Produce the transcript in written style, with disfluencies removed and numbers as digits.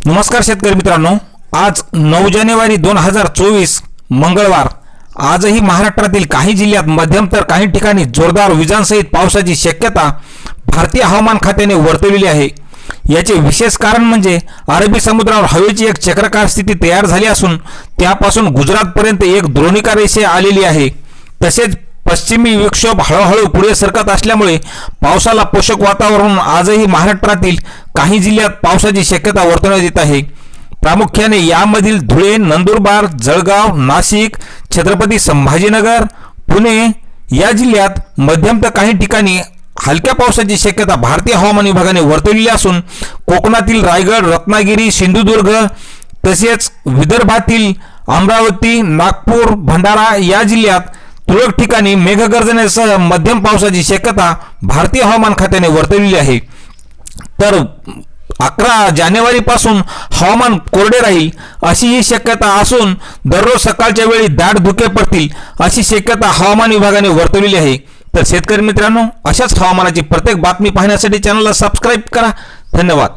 नमस्कार शेतकरी मित्रांनो, आज 9 जानेवारी 2024 मंगळवार। आजही महाराष्ट्रातील काही जिल्ह्यात मध्यम तर काही ठिकाणी जोरदार विजांसहित पावसाची शक्यता भारतीय हवामान खात्याने वर्तवलेली आहे। याचे विशेष कारण म्हणजे अरबी समुद्रावर हवेची एक चक्राकार स्थिती तयार झाली असून त्यापासून गुजरातपर्यंत एक द्रोणिका रेषा आलेली आहे। तसेच पश्चिमी विक्षोभ हळूहळू पुढे सरकत असल्यामुळे पावसाला पोषक वातावरण आजही महाराष्ट्रातील काही जिल्ह्यात पावसाची शक्यता वर्तवण्यात येत आहे। प्रामुख्याने यामधील धुळे, नंदुरबार, जळगाव, नाशिक, छत्रपती संभाजीनगर, पुणे या जिल्ह्यात मध्यम तर काही ठिकाणी हलक्या पावसाची शक्यता भारतीय हवामान विभागाने वर्तवलेली असून कोकणातील रायगड, रत्नागिरी, सिंधुदुर्ग तसेच विदर्भातील अमरावती, नागपूर, भंडारा या जिल्ह्यात तुरळक ठिकाणी मेघगर्जनेसह मध्यम पावसाची शक्यता भारतीय हवामान खात्याने वर्तवलेली आहे। तर 11 जानेवारी पासून हवामान कोरडे राहील अशी ही शक्यता असून दररोज सकाळच्या वेळी दाट धुके पडतील अशी शक्यता हवामान विभागाने वर्तवलेली आहे। तर शेतकरी मित्रांनो, अशाच हवामानाची प्रत्येक बातमी पाहण्यासाठी चॅनलला सबस्क्राइब करा। धन्यवाद।